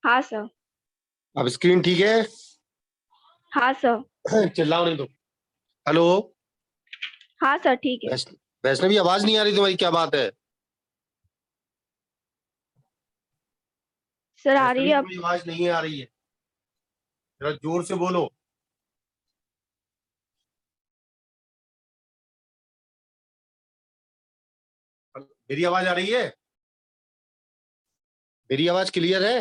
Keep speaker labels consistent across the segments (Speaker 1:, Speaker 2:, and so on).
Speaker 1: हाँ सर।
Speaker 2: अब स्क्रीन ठीक है?
Speaker 1: हाँ सर।
Speaker 2: चिल्लाओ नहीं तो। हेलो
Speaker 1: हाँ सर ठीक है।
Speaker 2: वैष्णवी, आवाज नहीं आ रही तुम्हारी, क्या बात है?
Speaker 1: सर आ रही
Speaker 2: वैष्णवी
Speaker 1: है अब।
Speaker 2: तुम्हारी आवाज नहीं आ रही है, जरा जोर से बोलो। मेरी आवाज आ रही है? मेरी आवाज क्लियर है?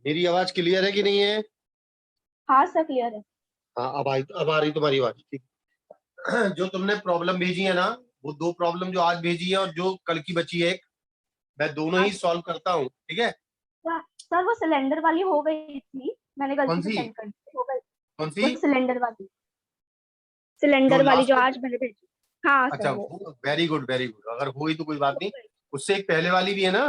Speaker 2: मेरी आवाज क्लियर है कि नहीं है?
Speaker 1: हाँ सर क्लियर है।
Speaker 2: हाँ, अब आ रही तुम्हारी आवाज, ठीक। जो तुमने प्रॉब्लम भेजी है ना, वो दो प्रॉब्लम जो आज भेजी है और जो कल की बची है एक, मैं दोनों
Speaker 1: हाँ
Speaker 2: ही सॉल्व करता हूँ, ठीक है?
Speaker 1: सर वो सिलेंडर वाली हो गई थी, मैंने
Speaker 2: कौन
Speaker 1: गलती से
Speaker 2: सी?
Speaker 1: सेंड कर दी, हो गई।
Speaker 2: कौन सी?
Speaker 1: वो सिलेंडर वाली,
Speaker 2: जो
Speaker 1: सिलेंडर वाली जो
Speaker 2: लास्ट में?
Speaker 1: आज मैंने भेजी। हाँ सर
Speaker 2: अच्छा,
Speaker 1: वो
Speaker 2: वेरी गुड वेरी गुड, अगर हुई तो कोई बात
Speaker 1: हो
Speaker 2: नहीं।
Speaker 1: गई।
Speaker 2: उससे एक पहले वाली भी है ना?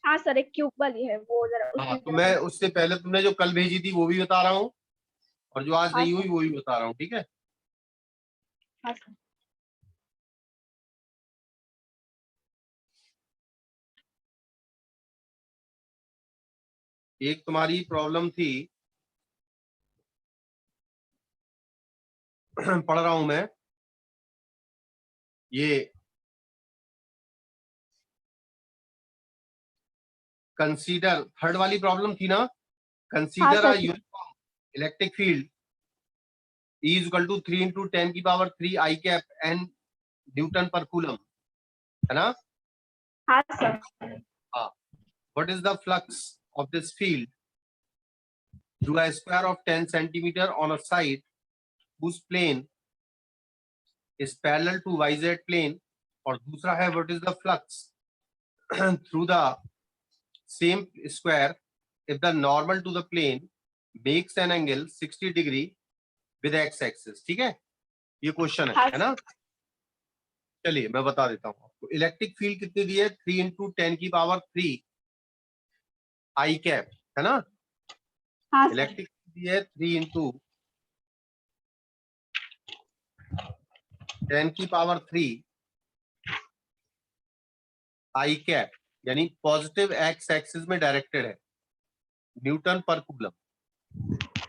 Speaker 1: हाँ सर एक क्यूब वाली है, वो जरा
Speaker 2: हाँ,
Speaker 1: उसमें
Speaker 2: तो
Speaker 1: जरा
Speaker 2: मैं
Speaker 1: गलती।
Speaker 2: उससे पहले तुमने जो कल भेजी थी वो भी बता रहा हूँ, और जो आज
Speaker 1: हाँ
Speaker 2: नहीं
Speaker 1: सर।
Speaker 2: हुई वो भी बता रहा हूँ, ठीक है?
Speaker 1: हाँ सर।
Speaker 2: एक तुम्हारी प्रॉब्लम थी, पढ़ रहा हूं मैं, ये कंसीडर, थर्ड वाली प्रॉब्लम थी ना,
Speaker 1: हाँ
Speaker 2: कंसीडर
Speaker 1: सर
Speaker 2: अ
Speaker 1: ठीक।
Speaker 2: Uniform electric field E is equal to 3 into 10 की power 3 I cap n Newton पर कूलम, है ना?
Speaker 1: हाँ सर।
Speaker 2: हाँ, what is the flux of this field through a square of 10 centimetre on a side whose plane is parallel to yz plane, और दूसरा है what is the flux through the same square if the normal to the plane makes an angle 60 degree with x axis, ठीक है? ये question
Speaker 1: हाँ
Speaker 2: है ना? चलिए मैं बता देता हूँ आपको। इलेक्ट्रिक फील्ड कितनी दी है? 3 इंटू 10 की पावर 3 आई कैप, है ना?
Speaker 1: हाँ सर।
Speaker 2: इलेक्ट्रिक दी है 3 इंटू 10 की पावर 3 आई कैप, यानी पॉजिटिव एक्स एक्सिस में डायरेक्टेड है, न्यूटन पर कूलम।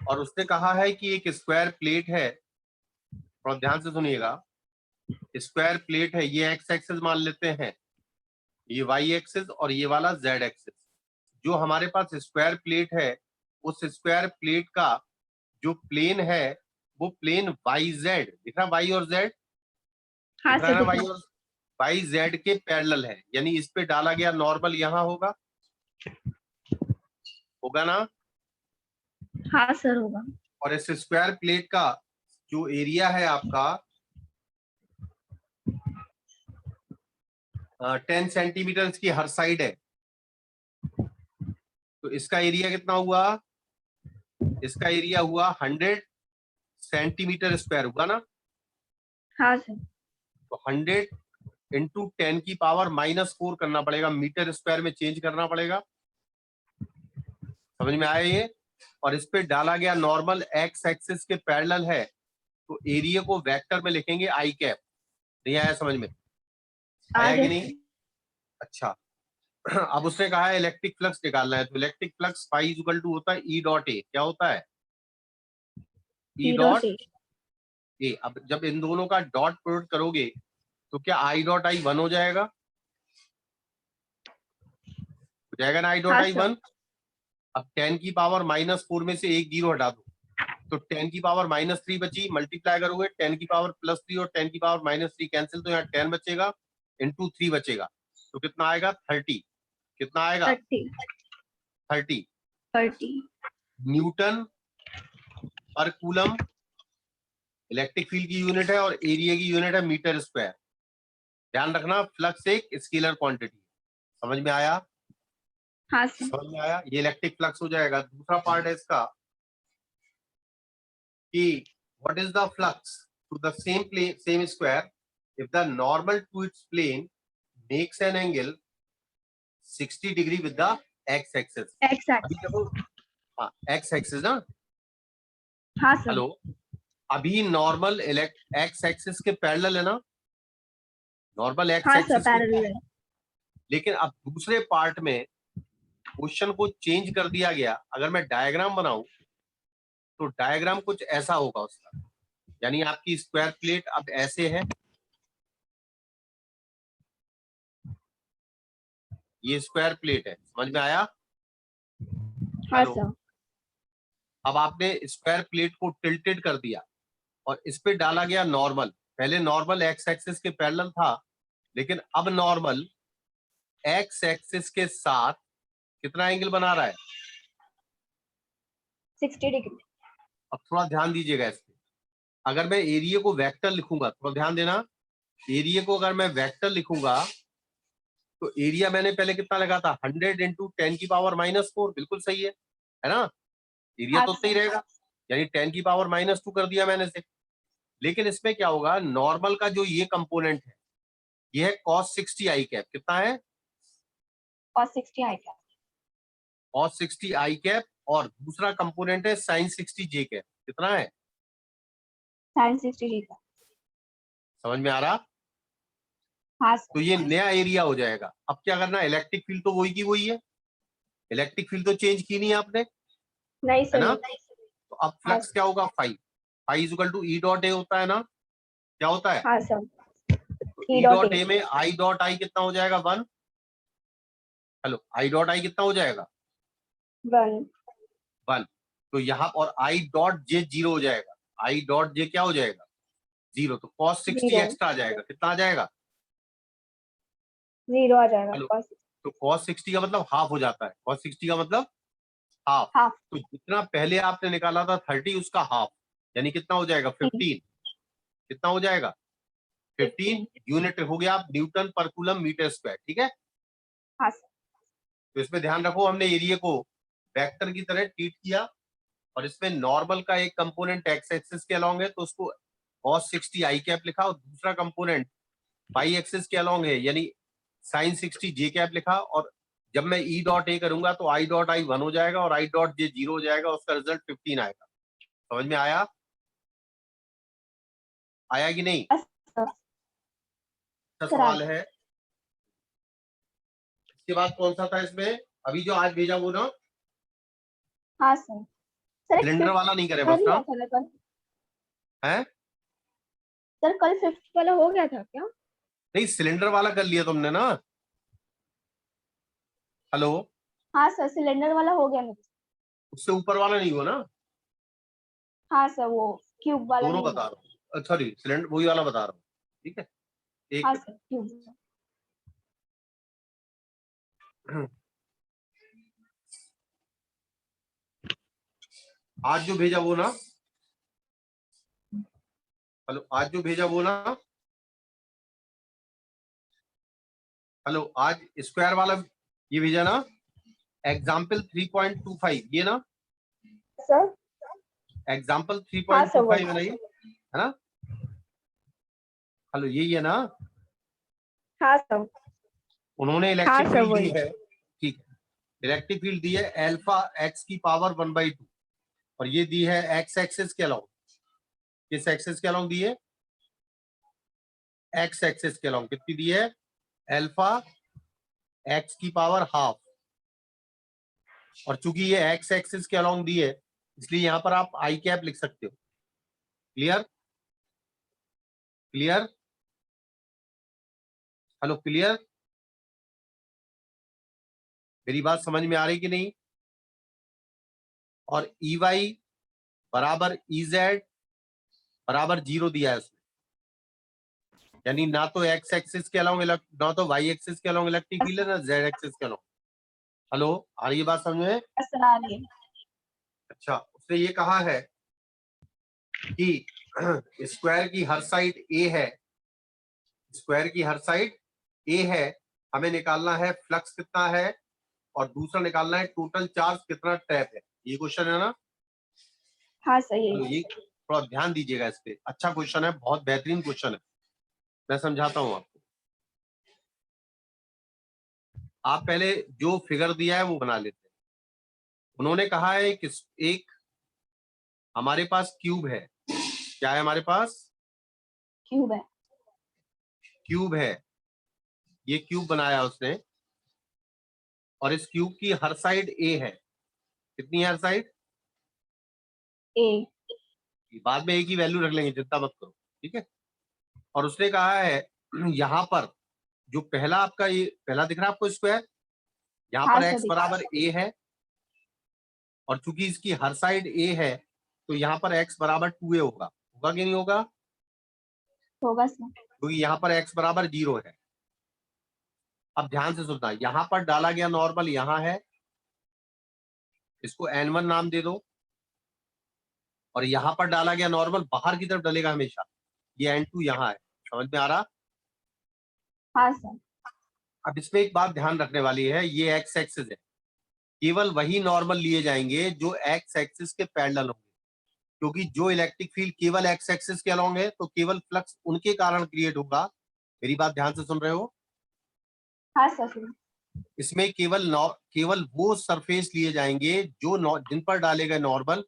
Speaker 2: और उसने कहा है कि एक स्क्वायर प्लेट है, थोड़ा ध्यान से सुनिएगा, स्क्वायर प्लेट है, ये एक्स एक्सिस मान लेते हैं, ये वाई एक्सिस और ये वाला जेड एक्सिस। जो हमारे पास स्क्वायर प्लेट है, उस स्क्वायर प्लेट का जो प्लेन है वो प्लेन वाई जेड, दिख रहा वाई और जेड,
Speaker 1: हाँ
Speaker 2: दिख रहा है
Speaker 1: सर
Speaker 2: ना?
Speaker 1: दिख
Speaker 2: वाई
Speaker 1: रहा
Speaker 2: और वाई जेड के पैरेलल है, यानी इस पे डाला गया नॉर्मल यहां होगा, होगा ना?
Speaker 1: है। हाँ सर होगा।
Speaker 2: और इस स्क्वायर प्लेट का जो एरिया है आपका 10 सेंटीमीटर की हर साइड है, तो इसका एरिया कितना हुआ? इसका एरिया हुआ 100 सेंटीमीटर स्क्वायर, हुआ ना?
Speaker 1: हाँ सर।
Speaker 2: तो 100 इंटू 10 की पावर -4 करना पड़ेगा, मीटर स्क्वायर में चेंज करना पड़ेगा। समझ में आया ये? और इस पे डाला गया नॉर्मल एक्स एक्सिस के पैरेलल है, तो एरिया को वेक्टर में लिखेंगे आई कैप। नहीं आया समझ में?
Speaker 1: आ
Speaker 2: आया
Speaker 1: गया
Speaker 2: कि
Speaker 1: सर।
Speaker 2: नहीं? अच्छा। अब उसने कहा है इलेक्ट्रिक फ्लक्स निकालना है, तो electric flux phi equal to होता है ई डॉट ए। क्या होता है? E
Speaker 1: E
Speaker 2: dot
Speaker 1: dot A.
Speaker 2: A. अब जब इन दोनों का डॉट प्रोडक्ट करोगे तो क्या आई डॉट आई 1 हो जाएगा? हो जाएगा ना आई डॉट
Speaker 1: हाँ
Speaker 2: आई
Speaker 1: सर।
Speaker 2: 1? अब 10 की पावर -4 में से एक जीरो हटा दो, तो 10 की पावर -3 बची, मल्टीप्लाई करोगे 10 की पावर +3 और 10 की पावर -3 कैंसिल, तो यहाँ 10 बचेगा, इंटू 3 बचेगा, तो कितना आएगा? 30। कितना आएगा?
Speaker 1: 30।
Speaker 2: 30
Speaker 1: 30।
Speaker 2: न्यूटन पर कूलम। इलेक्ट्रिक फील्ड की यूनिट है और एरिया की यूनिट है मीटर स्क्वायर। ध्यान रखना, फ्लक्स एक स्केलर क्वांटिटी। समझ में आया?
Speaker 1: हाँ सर।
Speaker 2: समझ में आया? ये इलेक्ट्रिक फ्लक्स हो जाएगा। दूसरा पार्ट है इसका कि what is the flux to the same plane same square if the normal to its plane makes an angle 60 degree with the X axis.
Speaker 1: X
Speaker 2: अभी
Speaker 1: एक्सिस।
Speaker 2: देखो, हाँ एक्स एक्सिस ना,
Speaker 1: हाँ सर।
Speaker 2: हेलो, अभी normal X axis के parallel है ना, normal X
Speaker 1: हाँ सर
Speaker 2: एक्सिस के
Speaker 1: पैरेलल है।
Speaker 2: लेकिन अब दूसरे पार्ट में क्वेश्चन को चेंज कर दिया गया। अगर मैं डायग्राम बनाऊं तो डायग्राम कुछ ऐसा होगा उसका, यानी आपकी स्क्वायर प्लेट अब ऐसे है, ये स्क्वायर प्लेट है, समझ में आया?
Speaker 1: हाँ
Speaker 2: हेलो,
Speaker 1: सर।
Speaker 2: अब आपने स्क्वायर प्लेट को टिल्टेड कर दिया और इस पे डाला गया नॉर्मल। पहले नॉर्मल एक्स एक्सिस के पैरेलल था, लेकिन अब नॉर्मल एक्स एक्सिस के साथ कितना एंगल बना रहा है?
Speaker 1: 60 डिग्री।
Speaker 2: अब थोड़ा ध्यान दीजिएगा इस पे। अगर मैं एरिया को वेक्टर लिखूंगा, थोड़ा ध्यान देना, एरिया को अगर मैं वेक्टर लिखूंगा तो एरिया मैंने पहले कितना लगा था? 100 इंटू 10⁻⁻⁴, बिल्कुल सही है ना? एरिया
Speaker 1: हाँ
Speaker 2: तो सही
Speaker 1: सर।
Speaker 2: रहेगा, यानी 10⁻⁻² कर दिया मैंने से। लेकिन इसमें क्या होगा, नॉर्मल का जो ये कंपोनेंट है, ये है cos 60 आई कैप। कितना है?
Speaker 1: और 60 आई क्या?
Speaker 2: cos 60 आई कैप, और दूसरा कंपोनेंट है sin 60 जे कैप। कितना है?
Speaker 1: साइन 60 डिग्री का।
Speaker 2: समझ में आ रहा?
Speaker 1: हाँ
Speaker 2: तो
Speaker 1: सर।
Speaker 2: ये नया एरिया हो जाएगा। अब क्या करना, इलेक्ट्रिक फील्ड तो वही की वही है, इलेक्ट्रिक फील्ड तो चेंज की नहीं है आपने,
Speaker 1: नहीं
Speaker 2: है
Speaker 1: सर
Speaker 2: ना?
Speaker 1: नहीं।
Speaker 2: तो अब
Speaker 1: हाँ
Speaker 2: फ्लक्स क्या होगा, phi, phi is equal to E dot A होता है ना? क्या होता है?
Speaker 1: हाँ सर।
Speaker 2: तो
Speaker 1: ई
Speaker 2: ई
Speaker 1: डॉट
Speaker 2: डॉट
Speaker 1: ए।
Speaker 2: ए में आई डॉट आई कितना हो जाएगा? 1। हेलो, आई डॉट आई कितना हो जाएगा?
Speaker 1: 1।
Speaker 2: 1। तो यहाँ और आई डॉट जे 0 हो जाएगा, आई डॉट जे क्या हो जाएगा? 0। तो cos 60
Speaker 1: 0।
Speaker 2: एक्स्ट्रा आ जाएगा। कितना आ जाएगा?
Speaker 1: 0 आ जाएगा
Speaker 2: हेलो,
Speaker 1: cos।
Speaker 2: तो cos 60 का मतलब हाफ हो जाता है, cos 60 का मतलब हाफ।
Speaker 1: हाफ।
Speaker 2: तो जितना पहले आपने निकाला था 30, उसका हाफ, यानी कितना हो जाएगा? 15। कितना हो जाएगा? 15 यूनिट हो गया आप न्यूटन पर कूलम मीटर स्क्वायर। ठीक है,
Speaker 1: हाँ सर।
Speaker 2: तो इसमें ध्यान रखो, हमने एरिया को वेक्टर की तरह ट्रीट किया, और इसमें नॉर्मल का एक कंपोनेंट एक्स एक्सिस के अलोंग है तो उसको cos 60 आई कैप लिखा, और दूसरा कंपोनेंट वाई एक्सिस के अलोंग है, यानी sin 60 जे कैप लिखा। और जब मैं ई डॉट ए करूंगा तो आई डॉट आई 1 हो जाएगा और आई डॉट जे 0 हो जाएगा, उसका रिजल्ट 15 आएगा। समझ में आया? आया कि नहीं?
Speaker 1: सर।
Speaker 2: अच्छा
Speaker 1: सर
Speaker 2: सवाल है। इसके बाद कौन सा था इसमें, अभी जो आज भेजा वो ना,
Speaker 1: हाँ सर। सर एक
Speaker 2: सिलेंडर
Speaker 1: 5th
Speaker 2: वाला नहीं करे
Speaker 1: कर
Speaker 2: बस
Speaker 1: लिया
Speaker 2: ना?
Speaker 1: था ना कल?
Speaker 2: है,
Speaker 1: सर कल 5th वाला हो गया था क्या?
Speaker 2: नहीं सिलेंडर वाला कर लिया तुमने ना? हेलो,
Speaker 1: हाँ सर सिलेंडर वाला हो गया मेरे से।
Speaker 2: उससे ऊपर वाला नहीं हुआ ना?
Speaker 1: हाँ सर वो क्यूब वाला
Speaker 2: दोनों
Speaker 1: नहीं
Speaker 2: बता
Speaker 1: हुआ।
Speaker 2: रहा हूँ, सॉरी सिलेंडर वही वाला बता रहा हूँ। ठीक है,
Speaker 1: हाँ
Speaker 2: एक
Speaker 1: सर क्यूब।
Speaker 2: आज जो भेजा वो ना, हेलो, आज जो भेजा वो ना, हेलो, आज स्क्वायर वाला ये भेजा ना, एग्जाम्पल 3.25, ये ना,
Speaker 1: सर।
Speaker 2: एग्जाम्पल
Speaker 1: हाँ सर
Speaker 2: 3.25 है ना, ये है ना? हेलो, यही है ना?
Speaker 1: हाँ सर।
Speaker 2: उन्होंने
Speaker 1: हाँ
Speaker 2: इलेक्ट्रिक
Speaker 1: सर
Speaker 2: फील्ड दी
Speaker 1: वही।
Speaker 2: है, ठीक है, इलेक्ट्रिक फील्ड दी है अल्फा एक्स की पावर 1/2, और ये दी है एक्स एक्सिस के अलोंग। किस एक्सिस के अलोंग दी है? एक्स एक्सिस के अलोंग। कितनी दी है? अल्फा एक्स की पावर हाफ। और चूंकि ये एक्स एक्सिस के अलोंग दी है, इसलिए यहां पर आप आई कैप लिख सकते हो। क्लियर? क्लियर? Hello, clear? मेरी बात समझ में आ रही कि नहीं? और ई वाई बराबर ई जेड बराबर 0 दिया है उसमें, यानी ना तो एक्स एक्सिस के अलोंग, ना तो वाई एक्सिस के अलोंग इलेक्ट्रिक फील्ड है, ना जेड एक्सिस के अलोंग। हेलो, आ रही है बात समझ में?
Speaker 1: सर आ रही है।
Speaker 2: अच्छा, उसने ये कहा है कि स्क्वायर की हर साइड ए है, स्क्वायर की हर साइड ए है, हमें निकालना है फ्लक्स कितना है, और दूसरा निकालना है टोटल चार्ज कितना ट्रैप है। ये क्वेश्चन है ना?
Speaker 1: हाँ सर यही
Speaker 2: तो
Speaker 1: है।
Speaker 2: ये थोड़ा ध्यान दीजिएगा इस पे, अच्छा क्वेश्चन है, बहुत बेहतरीन क्वेश्चन है, मैं समझाता हूँ आपको। आप पहले जो फिगर दिया है वो बना लेते हैं। उन्होंने कहा है कि एक हमारे पास क्यूब है, क्या है हमारे पास?
Speaker 1: क्यूब है।
Speaker 2: क्यूब है, ये क्यूब बनाया उसने, और इस क्यूब की हर साइड ए है। कितनी है हर साइड?
Speaker 1: ए।
Speaker 2: बाद में ए की वैल्यू रख लेंगे, चिंता मत करो, ठीक है। और उसने कहा है यहाँ पर जो पहला आपका ये पहला दिख रहा है आपको स्क्वायर, यहाँ
Speaker 1: हाँ
Speaker 2: पर
Speaker 1: सर
Speaker 2: x
Speaker 1: दिख।
Speaker 2: बराबर ए है, और चूंकि इसकी हर साइड ए है तो यहाँ पर x बराबर 2a होगा। होगा कि नहीं होगा?
Speaker 1: होगा सर।
Speaker 2: क्योंकि यहाँ पर x बराबर 0 है। अब ध्यान से सुनना, यहाँ पर डाला गया नॉर्मल यहाँ है, इसको n1 नाम दे दो, और यहाँ पर डाला गया नॉर्मल बाहर की तरफ डलेगा हमेशा, ये n2 यहाँ है। समझ में आ रहा?
Speaker 1: हाँ सर।
Speaker 2: अब इसमें एक बात ध्यान रखने वाली है, ये x एक्सिस है, केवल वही नॉर्मल लिए जाएंगे जो x एक्सिस के पैरेलल होंगे, क्योंकि जो इलेक्ट्रिक फील्ड केवल x एक्सिस के अलोंग है तो केवल फ्लक्स उनके कारण क्रिएट होगा। मेरी बात ध्यान से सुन रहे हो?
Speaker 1: हाँ सर सुन।
Speaker 2: इसमें केवल वो सरफेस लिए जाएंगे जो जिन पर डाले गए नॉर्मल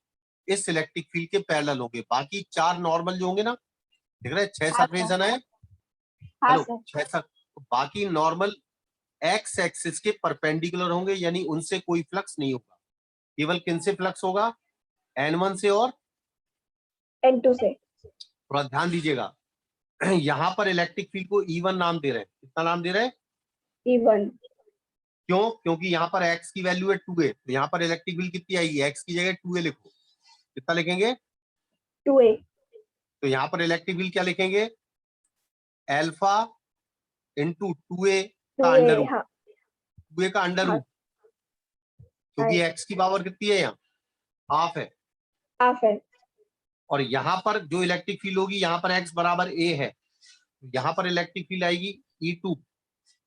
Speaker 2: इस इलेक्ट्रिक फील्ड के पैरेलल होंगे। बाकी 4 नॉर्मल जो होंगे ना, देख रहे हैं 6
Speaker 1: हाँ
Speaker 2: सरफेस
Speaker 1: सर।
Speaker 2: है ना,
Speaker 1: हाँ
Speaker 2: हेलो
Speaker 1: सर।
Speaker 2: 6 सर, तो बाकी नॉर्मल x एक्सिस के परपेंडिकुलर होंगे, यानी उनसे कोई फ्लक्स नहीं होगा। केवल किन से फ्लक्स होगा? n1 से और
Speaker 1: N2 से।
Speaker 2: थोड़ा ध्यान दीजिएगा, यहाँ पर इलेक्ट्रिक फील्ड को E1 नाम दे रहे हैं। कितना नाम दे रहे हैं?
Speaker 1: E1।
Speaker 2: क्यों? क्योंकि यहाँ पर x की वैल्यू है 2a, तो यहाँ पर इलेक्ट्रिक फील्ड कितनी आएगी? x की जगह 2a लिखो। कितना लिखेंगे?
Speaker 1: 2A।
Speaker 2: तो यहाँ पर इलेक्ट्रिक फील्ड क्या लिखेंगे? एल्फा इंटू 2a का
Speaker 1: 2A।
Speaker 2: अंडर रूट,
Speaker 1: हाँ
Speaker 2: 2a का अंडर
Speaker 1: हाँ।
Speaker 2: रूट, क्योंकि x की पावर कितनी है यहाँ? हाफ है।
Speaker 1: हाफ है।
Speaker 2: और यहाँ पर जो इलेक्ट्रिक फील्ड होगी, यहाँ पर x बराबर a है, यहाँ पर इलेक्ट्रिक फील्ड आएगी E2।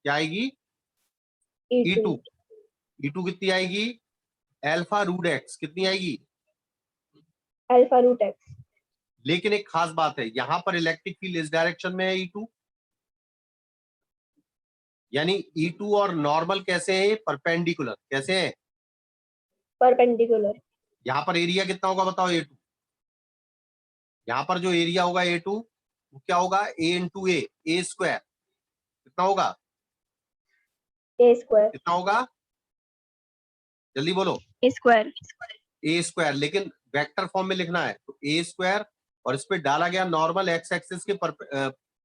Speaker 2: क्या आएगी?
Speaker 1: E2।
Speaker 2: E2। E2 कितनी आएगी? Alpha root X. कितनी आएगी?
Speaker 1: Alpha root X.
Speaker 2: लेकिन एक खास बात है, यहाँ पर इलेक्ट्रिक फील्ड इस डायरेक्शन में है E2, यानी E2 और नॉर्मल कैसे है? परपेंडिकुलर। कैसे है?
Speaker 1: परपेंडिकुलर।
Speaker 2: यहाँ पर एरिया कितना होगा बताओ? A2। यहाँ पर जो एरिया होगा A2 वो क्या होगा? A into A square. कितना होगा?
Speaker 1: A square.
Speaker 2: कितना होगा? जल्दी बोलो।
Speaker 1: A square.
Speaker 2: ए स्क्वायर, लेकिन वेक्टर फॉर्म में लिखना है तो ए स्क्वायर, और इस पे डाला गया नॉर्मल एक्स एक्सिस के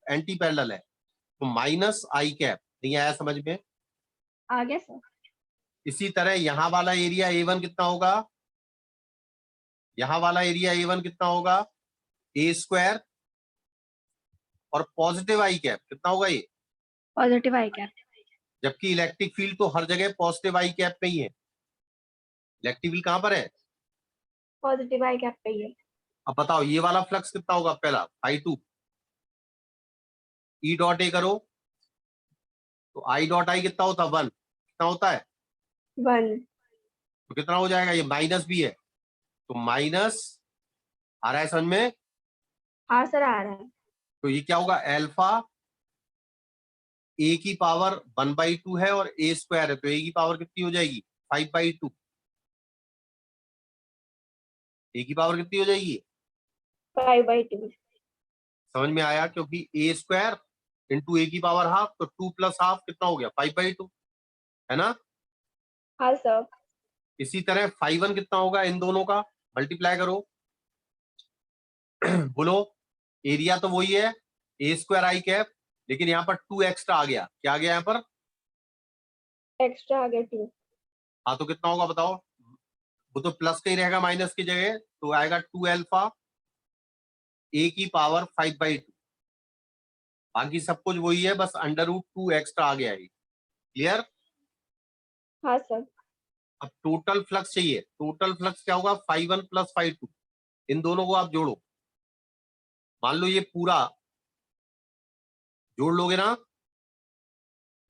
Speaker 2: एंटी पैरेलल है, तो माइनस आई कैप। नहीं आया समझ में?
Speaker 1: आ गया सर।
Speaker 2: इसी तरह यहाँ वाला एरिया A1 कितना होगा? यहाँ वाला एरिया A1 कितना होगा? ए स्क्वायर, और पॉजिटिव आई कैप कितना होगा ये?
Speaker 1: पॉजिटिव आई कैप।
Speaker 2: जबकि इलेक्ट्रिक फील्ड तो हर जगह पॉजिटिव आई कैप पे ही है। इलेक्ट्रिक फील्ड कहां पर है?
Speaker 1: पॉजिटिव आई कैप पे ही है।
Speaker 2: अब बताओ ये वाला फ्लक्स कितना होगा? पहला I2, ई डॉट ए करो तो आई डॉट आई कितना होता है? 1। कितना होता है?
Speaker 1: 1।
Speaker 2: तो कितना हो जाएगा? ये माइनस भी है, तो माइनस, आ रहा है समझ में?
Speaker 1: हाँ सर आ रहा है।
Speaker 2: तो ये क्या होगा? एल्फा ए की पावर 1/2 है और ए स्क्वायर है, तो ए की पावर कितनी हो जाएगी? 5/2। ए की पावर कितनी हो जाएगी?
Speaker 1: 5/2।
Speaker 2: समझ में आया? क्योंकि ए स्क्वायर इंटू ए की पावर हाफ, तो 2 प्लस हाफ कितना हो गया? 5/2, है ना?
Speaker 1: हाँ सर।
Speaker 2: इसी तरह 5/1 कितना होगा? इन दोनों का मल्टीप्लाई करो। बोलो। एरिया तो वही है ए स्क्वायर आई कैप, लेकिन यहाँ पर 2 एक्स्ट्रा आ गया। क्या आ गया यहाँ पर?
Speaker 1: एक्स्ट्रा आ गया 2।
Speaker 2: हाँ, तो कितना होगा बताओ? वो तो प्लस का ही रहेगा माइनस की जगह, तो आएगा 2 अल्फा ए की पावर 5/2। बाकी सब कुछ वही है, बस √2 एक्स्ट्रा आ गया है। क्लियर?
Speaker 1: हाँ सर।
Speaker 2: अब टोटल फ्लक्स चाहिए। टोटल फ्लक्स क्या होगा? 5/1 + 5/2। इन दोनों को आप जोड़ो। मान लो ये पूरा जोड़ लोगे ना,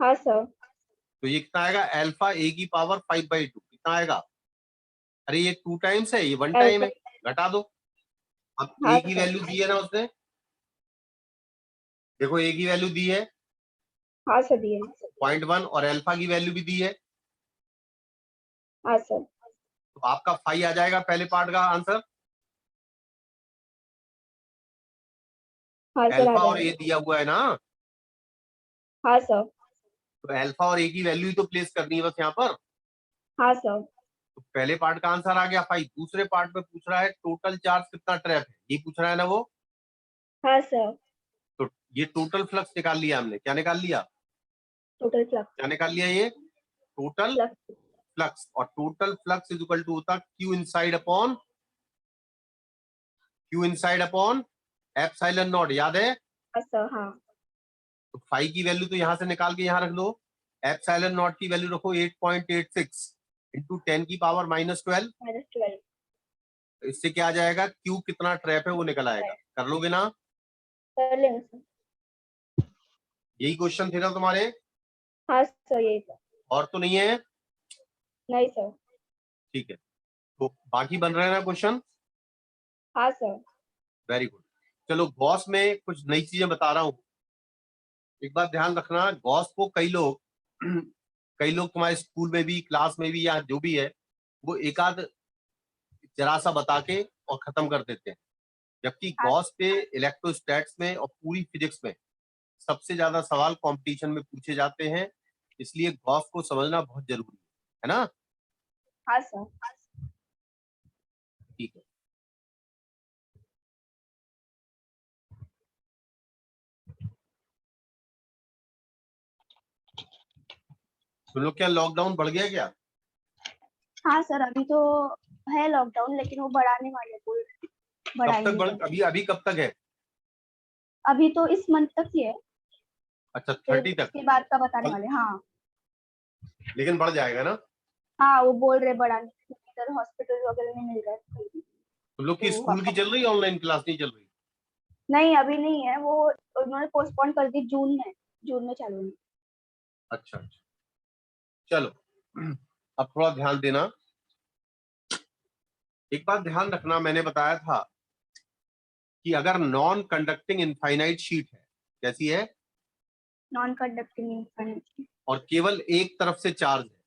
Speaker 1: हाँ सर।
Speaker 2: तो ये कितना आएगा? अल्फा ए की पावर 5/2 कितना आएगा? अरे ये 2 टाइम्स है, ये 1 टाइम
Speaker 1: अल्फा।
Speaker 2: है, घटा दो। अब
Speaker 1: हाँ
Speaker 2: ए की
Speaker 1: सर।
Speaker 2: वैल्यू दी है ना उसने, देखो ए की वैल्यू दी है,
Speaker 1: हाँ सर दिए हैं।
Speaker 2: 0.1 और अल्फा की वैल्यू भी दी है,
Speaker 1: हाँ सर।
Speaker 2: तो आपका फाई आ जाएगा पहले पार्ट का आंसर।
Speaker 1: हाँ सर आ
Speaker 2: अल्फा और ए
Speaker 1: जाएगा।
Speaker 2: दिया हुआ है ना,
Speaker 1: हाँ सर।
Speaker 2: तो अल्फा और ए की वैल्यू ही तो प्लेस करनी है बस यहाँ पर।
Speaker 1: हाँ सर।
Speaker 2: तो पहले पार्ट का आंसर आ गया फाई। दूसरे पार्ट में पूछ रहा है टोटल चार्ज कितना ट्रैप है, ये पूछ रहा है ना वो।
Speaker 1: हाँ सर।
Speaker 2: तो ये टोटल फ्लक्स निकाल लिया हमने। क्या निकाल लिया?
Speaker 1: Total flux.
Speaker 2: क्या निकाल लिया? ये टोटल
Speaker 1: फ्लक्स।
Speaker 2: फ्लक्स। और total flux is equal to होता Q inside upon epsilon naught. याद है?
Speaker 1: हाँ सर। हाँ।
Speaker 2: तो फाई की वैल्यू तो यहां से निकाल के यहां रख दो। एप्सिलॉन नॉट की वैल्यू रखो 8.86 इंटू 10⁻12।
Speaker 1: -12।
Speaker 2: तो इससे क्या आ जाएगा? क्यू कितना ट्रैप है वो निकल आएगा। कर लोगे ना?
Speaker 1: कर लेंगे सर।
Speaker 2: यही क्वेश्चन थे ना तुम्हारे?
Speaker 1: हाँ सर यही सर।
Speaker 2: और तो नहीं है?
Speaker 1: नहीं सर।
Speaker 2: ठीक है, तो बाकी बन रहे हैं ना क्वेश्चन?
Speaker 1: हाँ सर।
Speaker 2: Very good. चलो गॉस में कुछ नई चीजें बता रहा हूँ। एक बात ध्यान रखना, गॉस को कई लोग कई लोग तुम्हारे स्कूल में भी, क्लास में भी, या जो भी है, वो एक आध जरा सा बता के और खत्म कर देते हैं। जबकि
Speaker 1: हाँ
Speaker 2: गॉस पे इलेक्ट्रोस्टैट्स में और पूरी फिजिक्स में सबसे ज्यादा सवाल कंपटीशन में पूछे जाते हैं। इसलिए गॉस को समझना बहुत जरूरी है ना?
Speaker 1: हाँ सर।
Speaker 2: ठीक है। तुम लोग क्या लॉकडाउन बढ़ गया क्या?
Speaker 1: हाँ सर अभी तो है लॉकडाउन, लेकिन वो बढ़ाने वाले बोल
Speaker 2: कब तक
Speaker 1: बढ़ाएंगे
Speaker 2: बढ़,
Speaker 1: जल्दी।
Speaker 2: अभी अभी कब तक है?
Speaker 1: अभी तो इस मंथ तक ही है,
Speaker 2: अच्छा,
Speaker 1: फिर
Speaker 2: 30 तक।
Speaker 1: उसके बाद का बताने वाले। हाँ।
Speaker 2: लेकिन बढ़ जाएगा ना?
Speaker 1: हाँ वो बोल रहे बढ़ाने, क्योंकि इधर हॉस्पिटल वगैरह नहीं मिल रहा है कहीं भी।
Speaker 2: तुम लोग की
Speaker 1: तो
Speaker 2: स्कूल की चल रही है, ऑनलाइन क्लास नहीं चल रही?
Speaker 1: नहीं अभी नहीं है वो, उन्होंने पोस्टपोन कर दी। जून में चालू है।
Speaker 2: अच्छा अच्छा, चलो अब थोड़ा ध्यान देना। एक बात ध्यान रखना, मैंने बताया था कि अगर नॉन कंडक्टिंग इनफाइनाइट शीट है, कैसी है,
Speaker 1: नॉन कंडक्टिंग इनफाइनाइट।
Speaker 2: और केवल एक तरफ से चार्ज है,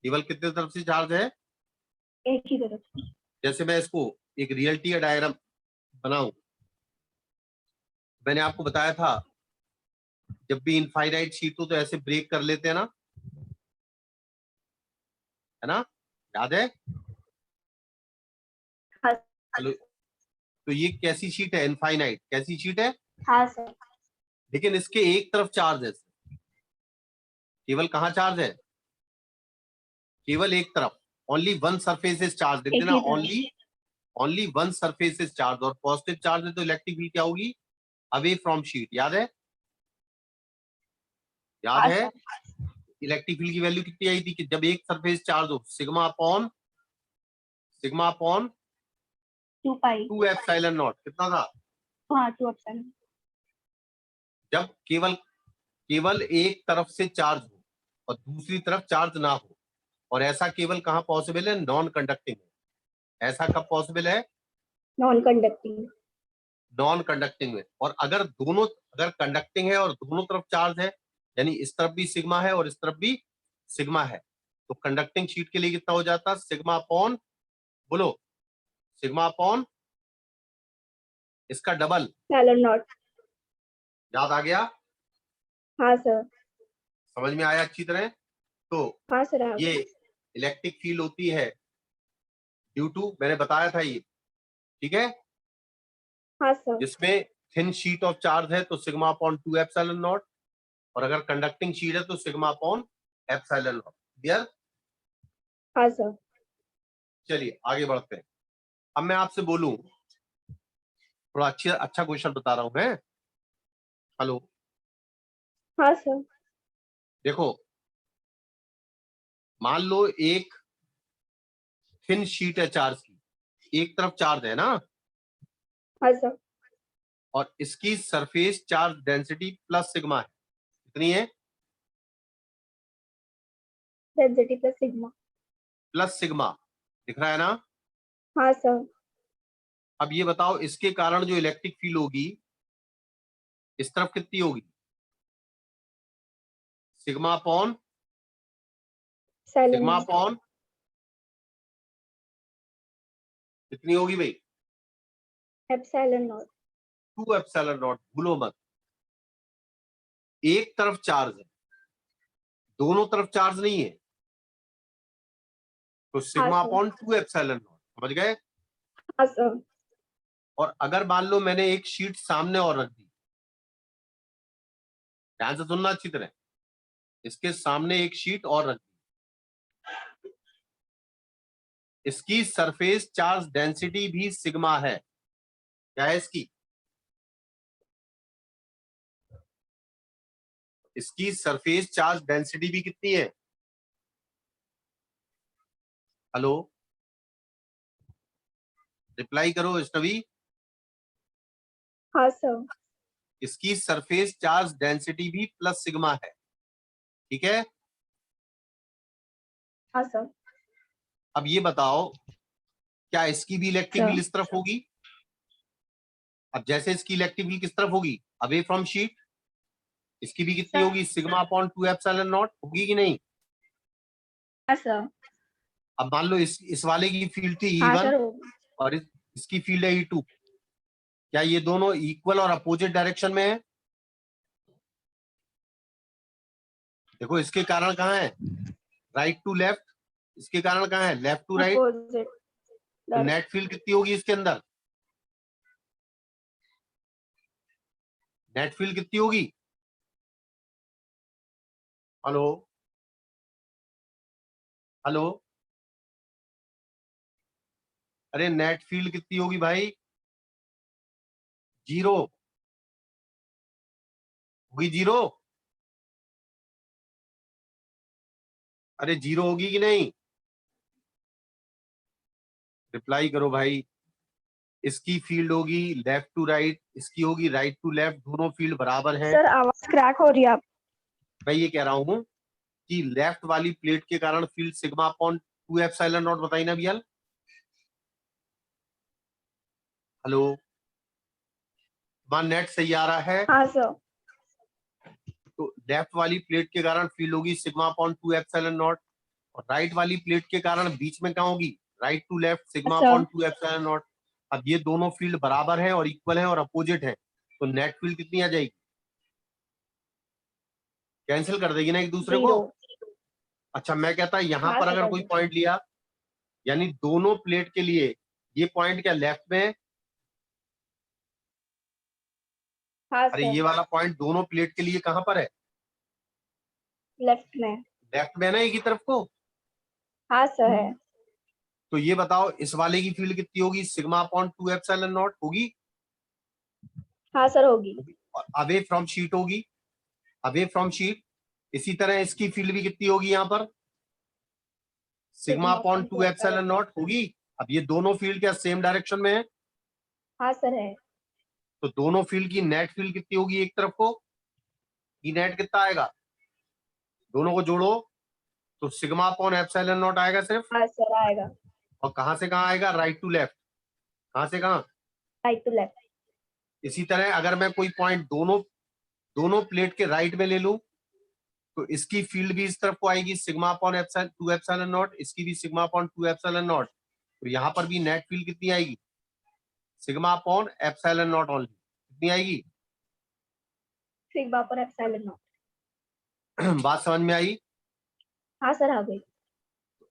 Speaker 2: केवल कितने तरफ से चार्ज है?
Speaker 1: एक ही तरफ से।
Speaker 2: जैसे मैं इसको एक रियलिटी का डायग्राम बनाऊं, मैंने आपको बताया था जब भी इनफाइनाइट शीट हो तो ऐसे ब्रेक कर लेते हैं ना, है ना? याद है?
Speaker 1: हाँ।
Speaker 2: चलो, तो ये कैसी शीट है? इनफाइनाइट कैसी शीट है?
Speaker 1: हाँ सर।
Speaker 2: लेकिन इसके एक तरफ चार्ज है, केवल कहाँ चार्ज है? केवल एक तरफ। Only one surface is charge, लिख
Speaker 1: एक
Speaker 2: देना।
Speaker 1: ही तरफ।
Speaker 2: Only one surface is charge. और पॉजिटिव चार्ज है तो इलेक्ट्रिक फील्ड क्या होगी? Away from sheet. याद है? याद
Speaker 1: हाँ
Speaker 2: है?
Speaker 1: सर।
Speaker 2: इलेक्ट्रिक फील्ड की वैल्यू कितनी आई थी कि जब एक सरफेस चार्ज हो? Sigma upon
Speaker 1: 2 pi.
Speaker 2: 2 epsilon not. कितना था?
Speaker 1: हाँ 2 अपसाइड।
Speaker 2: जब केवल केवल एक तरफ से चार्ज हो और दूसरी तरफ चार्ज ना हो। और ऐसा केवल कहां पॉसिबल है? नॉन कंडक्टिंग में। ऐसा कब पॉसिबल है?
Speaker 1: Non conducting.
Speaker 2: नॉन कंडक्टिंग में। और अगर कंडक्टिंग है और दोनों तरफ चार्ज है, यानी इस तरफ भी सिग्मा है और इस तरफ भी सिग्मा है, तो कंडक्टिंग शीट के लिए कितना हो जाता? सिग्मा अपॉन, बोलो, सिग्मा अपॉन इसका डबल।
Speaker 1: Epsilon naught.
Speaker 2: याद आ गया?
Speaker 1: हाँ सर।
Speaker 2: समझ में आया अच्छी तरह? तो
Speaker 1: हाँ सर आ
Speaker 2: ये
Speaker 1: गया।
Speaker 2: इलेक्ट्रिक फील्ड होती है ड्यू टू, मैंने बताया था ये, ठीक है,
Speaker 1: हाँ सर।
Speaker 2: जिसमें थिन शीट ऑफ चार्ज है तो सिग्मा अपॉन 2 एप्सिलॉन नॉट, और अगर कंडक्टिंग शीट है तो sigma upon epsilon not. Clear?
Speaker 1: हाँ सर।
Speaker 2: चलिए आगे बढ़ते हैं। अब मैं आपसे बोलूं, थोड़ा अच्छा अच्छा क्वेश्चन बता रहा हूं मैं। हेलो,
Speaker 1: हाँ सर।
Speaker 2: देखो, मान लो एक थिन शीट है चार्ज की, एक तरफ चार्ज है ना,
Speaker 1: हाँ सर।
Speaker 2: और इसकी surface charge density plus sigma है। कितनी है?
Speaker 1: Density plus sigma.
Speaker 2: Plus sigma. दिख रहा है ना?
Speaker 1: हाँ सर।
Speaker 2: अब ये बताओ, इसके कारण जो इलेक्ट्रिक फील्ड होगी इस तरफ कितनी होगी? Sigma upon
Speaker 1: epsilon
Speaker 2: sigma upon कितनी होगी भाई?
Speaker 1: Epsilon not
Speaker 2: 2 epsilon not. भूलो मत, एक तरफ चार्ज है, दोनों तरफ चार्ज नहीं है, तो sigma
Speaker 1: sir.
Speaker 2: Upon 2 epsilon not. समझ गए?
Speaker 1: हाँ सर।
Speaker 2: और अगर मान लो मैंने एक शीट सामने और रख दी, ध्यान से सुनना अच्छी तरह, इसके सामने एक शीट और रख दी, इसकी सरफेस चार्ज डेंसिटी भी सिग्मा है। क्या है इसकी? इसकी सरफेस चार्ज डेंसिटी भी कितनी है? हेलो, रिप्लाई करो स्टवी।
Speaker 1: हाँ सर।
Speaker 2: इसकी सरफेस चार्ज डेंसिटी भी प्लस सिग्मा है। ठीक है?
Speaker 1: हाँ सर।
Speaker 2: अब ये बताओ, क्या इसकी भी इलेक्ट्रिक
Speaker 1: सर।
Speaker 2: फील्ड इस तरफ होगी? अब जैसे इसकी इलेक्ट्रिक फील्ड किस तरफ होगी? Away from sheet. इसकी भी कितनी
Speaker 1: सर।
Speaker 2: होगी? Sigma upon 2 epsilon not. होगी कि नहीं?
Speaker 1: हाँ सर।
Speaker 2: अब मान लो इस वाले की फील्ड थी
Speaker 1: हाँ
Speaker 2: E1
Speaker 1: सर होगी।
Speaker 2: और इसकी फील्ड है E2। क्या ये दोनों इक्वल और अपोजिट डायरेक्शन में है? देखो, इसके कारण कहाँ है? Right to left. इसके कारण कहाँ है? Left to right.
Speaker 1: अपोजिट
Speaker 2: तो नेट फील्ड कितनी होगी इसके अंदर? नेट फील्ड कितनी होगी? हेलो, हेलो, अरे नेट फील्ड कितनी होगी भाई? 0 होगी। 0, अरे 0 होगी कि नहीं? रिप्लाई करो भाई। इसकी फील्ड होगी लेफ्ट टू राइट, इसकी होगी राइट टू लेफ्ट, दोनों फील्ड बराबर हैं।
Speaker 1: सर आवाज क्रैक हो रही है आप।
Speaker 2: मैं ये कह रहा हूं कि लेफ्ट वाली प्लेट के कारण field sigma upon 2 epsilon not. बताई ना बियल। हेलो, मान नेट सही आ रहा है?
Speaker 1: हाँ सर।
Speaker 2: तो लेफ्ट वाली प्लेट के कारण फील्ड होगी सिग्मा अपॉन 2 एप्सिलॉन नॉट, और राइट वाली प्लेट के कारण बीच में क्या होगी? Right to left sigma
Speaker 1: sir.
Speaker 2: Upon 2 epsilon naught. अब ये दोनों फील्ड बराबर है और इक्वल है और अपोजिट है, तो नेट फील्ड कितनी आ जाएगी? कैंसिल कर देगी ना एक दूसरे को।
Speaker 1: 0।
Speaker 2: अच्छा, मैं कहता यहां
Speaker 1: हाँ
Speaker 2: पर
Speaker 1: सर
Speaker 2: अगर
Speaker 1: कर
Speaker 2: कोई
Speaker 1: दो।
Speaker 2: पॉइंट लिया, यानी दोनों प्लेट के लिए ये पॉइंट क्या लेफ्ट में है?
Speaker 1: हाँ
Speaker 2: अरे
Speaker 1: सर
Speaker 2: ये वाला पॉइंट दोनों प्लेट के लिए कहां पर है?
Speaker 1: लेफ्ट में।
Speaker 2: लेफ्ट में है ना, एक ही तरफ को।
Speaker 1: हाँ सर है।
Speaker 2: तो ये बताओ, इस वाले की फील्ड कितनी होगी? सिग्मा अपॉन 2 एप्सिलॉन नॉट होगी।
Speaker 1: हाँ सर होगी।
Speaker 2: और अवे फ्रॉम शीट होगी, अवे फ्रॉम शीट। इसी तरह इसकी फील्ड भी कितनी होगी यहाँ पर? Sigma
Speaker 1: sigma
Speaker 2: upon
Speaker 1: upon
Speaker 2: 2
Speaker 1: 2
Speaker 2: epsilon
Speaker 1: epsilon.
Speaker 2: Not होगी। अब ये दोनों फील्ड क्या सेम डायरेक्शन में है?
Speaker 1: हाँ सर है।
Speaker 2: तो दोनों फील्ड की नेट फील्ड कितनी होगी एक तरफ को? ई नेट कितना आएगा? दोनों को जोड़ो तो सिग्मा अपॉन एप्सिलॉन नॉट आएगा सिर्फ।
Speaker 1: हाँ सर आएगा।
Speaker 2: और कहां से कहां आएगा? Right to left. कहां से कहां?
Speaker 1: Right to left.
Speaker 2: इसी तरह अगर मैं कोई पॉइंट दोनों दोनों प्लेट के राइट में ले लूं, तो इसकी फील्ड भी इस तरफ को आएगी sigma upon epsilon 2 epsilon not, इसकी भी सिग्मा अपॉन 2 एप्सिलॉन नॉट। तो यहां पर भी नेट फील्ड कितनी आएगी? Sigma upon epsilon not only. कितनी आएगी?
Speaker 1: Sigma upon epsilon not.
Speaker 2: बात समझ में आई?
Speaker 1: हाँ सर आ गई।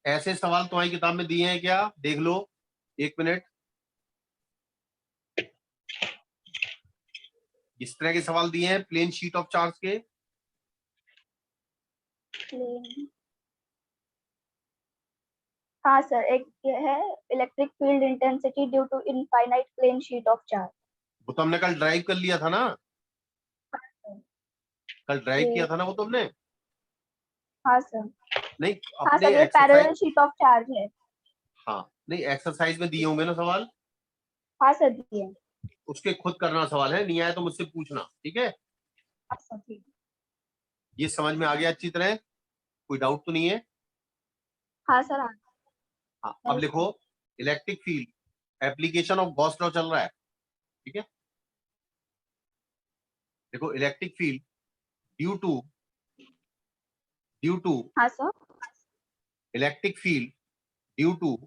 Speaker 2: ऐसे सवाल तुम्हारी किताब में दिए हैं क्या? देख लो, एक मिनट। इस तरह के सवाल दिए हैं प्लेन शीट ऑफ चार्ज के।
Speaker 1: हाँ सर, एक ये है electric field intensity due to infinite plane sheet of charge.
Speaker 2: वो तो हमने कल ड्राइव कर लिया था ना, कल ड्राइव किया
Speaker 1: ये
Speaker 2: था ना वो तुमने।
Speaker 1: हाँ सर।
Speaker 2: नहीं,
Speaker 1: हाँ
Speaker 2: अपने
Speaker 1: सर ये
Speaker 2: exercise.
Speaker 1: Parallel sheet of charge है।
Speaker 2: हाँ, नहीं एक्सरसाइज में दिए होंगे ना सवाल,
Speaker 1: हाँ सर दिए।
Speaker 2: उसके खुद करना सवाल है, नहीं आया तो मुझसे पूछना, ठीक है?
Speaker 1: हाँ सर ठीक।
Speaker 2: ये समझ में आ गया अच्छी तरह? कोई डाउट तो नहीं है?
Speaker 1: हाँ सर आ
Speaker 2: हाँ, अब लिखो electric field application of Gauss law चल रहा है, ठीक है? देखो, electric field due to due to
Speaker 1: हाँ sir,
Speaker 2: electric field due to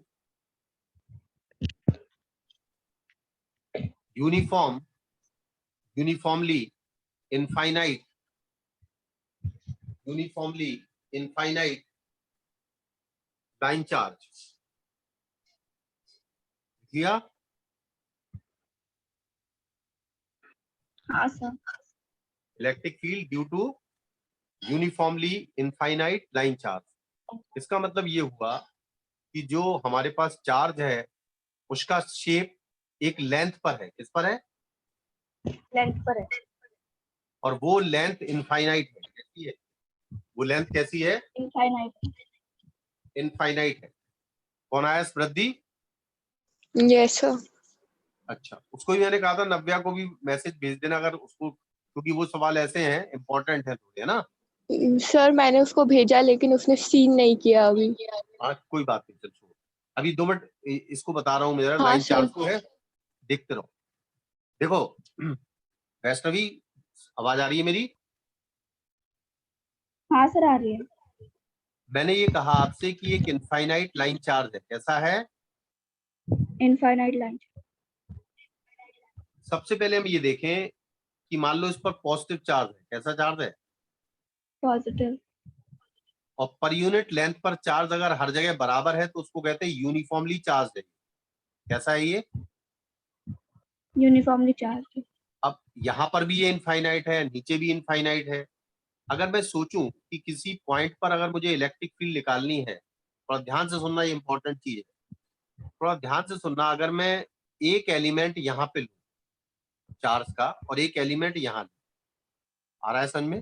Speaker 2: uniformly infinite line charge. किया?
Speaker 1: हाँ sir,
Speaker 2: electric field due to uniformly infinite line charge. इसका मतलब ये हुआ कि जो हमारे पास चार्ज है उसका शेप एक लेंथ पर है। किस पर है?
Speaker 1: लेंथ पर है।
Speaker 2: और वो लेंथ इनफाइनाइट है। कैसी है वो लेंथ? कैसी है?
Speaker 1: इनफाइनाइट।
Speaker 2: इनफाइनाइट है। कौन आया स्मृति?
Speaker 3: Yes sir.
Speaker 2: अच्छा, उसको भी मैंने कहा था नव्या को भी मैसेज भेज देना अगर उसको, क्योंकि वो सवाल ऐसे हैं इंपॉर्टेंट है थोड़े, है ना।
Speaker 3: सर मैंने उसको भेजा लेकिन उसने सीन नहीं किया अभी।
Speaker 2: हाँ कोई बात नहीं, चल छोड़ो। अभी 2 मिनट इसको बता रहा हूँ, मेरा
Speaker 3: हाँ
Speaker 2: लाइन
Speaker 3: सर।
Speaker 2: चार्ज को है, देखते रहो। देखो वैष्णवी, आवाज आ रही है मेरी?
Speaker 1: हाँ सर, आ रही है।
Speaker 2: मैंने ये कहा आपसे कि एक इनफाइनाइट लाइन चार्ज है। कैसा है?
Speaker 1: Infinite line.
Speaker 2: सबसे पहले हम ये देखें कि मान लो इस पर पॉजिटिव चार्ज है। कैसा चार्ज है?
Speaker 1: पॉजिटिव।
Speaker 2: और पर यूनिट लेंथ पर चार्ज अगर हर जगह बराबर है तो उसको कहते हैं यूनिफॉर्मली चार्ज है। कैसा है ये?
Speaker 1: Uniformly charge.
Speaker 2: अब यहाँ पर भी ये इनफाइनाइट है, नीचे भी इनफाइनाइट है। अगर मैं सोचूं कि किसी पॉइंट पर अगर मुझे इलेक्ट्रिक फील्ड निकालनी है, थोड़ा ध्यान से सुनना, ये इंपॉर्टेंट चीज है, थोड़ा ध्यान से सुनना। अगर मैं एक एलिमेंट यहाँ पे लूं चार्ज का और एक एलिमेंट यहाँ लूं, आ रहा है समझ में?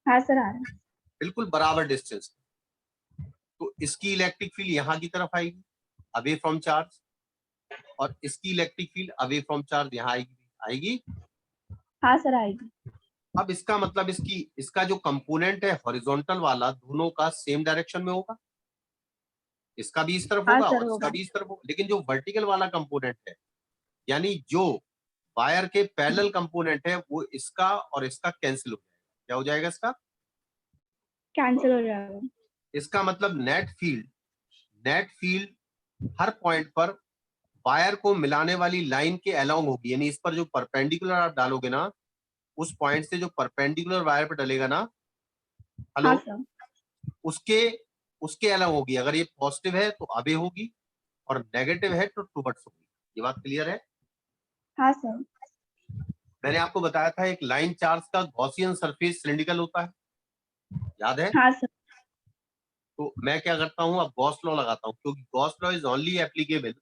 Speaker 1: हाँ सर, आ रहा है।
Speaker 2: बिल्कुल बराबर डिस्टेंस, तो इसकी इलेक्ट्रिक फील्ड यहाँ की तरफ आएगी अवे फ्रॉम चार्ज, और इसकी electric field away from charge यहाँ आएगी।
Speaker 1: हाँ सर, आएगी।
Speaker 2: अब इसका मतलब इसका जो कंपोनेंट है हॉरिजॉन्टल वाला, दोनों का सेम डायरेक्शन में होगा। इसका भी इस तरफ
Speaker 1: हाँ
Speaker 2: होगा
Speaker 1: सर,
Speaker 2: और इसका
Speaker 1: होगा।
Speaker 2: भी इस तरफ होगा। लेकिन जो वर्टिकल वाला कंपोनेंट है, यानी जो वायर के पैरेलल कंपोनेंट है, वो इसका और इसका कैंसिल हो जाएगा। क्या हो जाएगा इसका?
Speaker 1: कैंसिल हो जाएगा।
Speaker 2: इसका मतलब नेट फील्ड हर पॉइंट पर वायर को मिलाने वाली लाइन के अलोंग होगी। यानी इस पर जो परपेंडिकुलर आप डालोगे ना, उस पॉइंट से जो परपेंडिकुलर वायर पर डलेगा ना, हेलो,
Speaker 1: हाँ सर।
Speaker 2: उसके अलोंग होगी। अगर ये पॉजिटिव है तो अवे होगी और नेगेटिव है तो टुवर्ड्स होगी। ये बात क्लियर है?
Speaker 1: हाँ सर।
Speaker 2: मैंने आपको बताया था एक लाइन चार्ज का गॉसियन सरफेस सिलिंड्रिकल होता है, याद है?
Speaker 1: हाँ सर।
Speaker 2: तो मैं क्या करता हूँ, अब गॉस लॉ लगाता हूँ, क्योंकि Gauss law is only applicable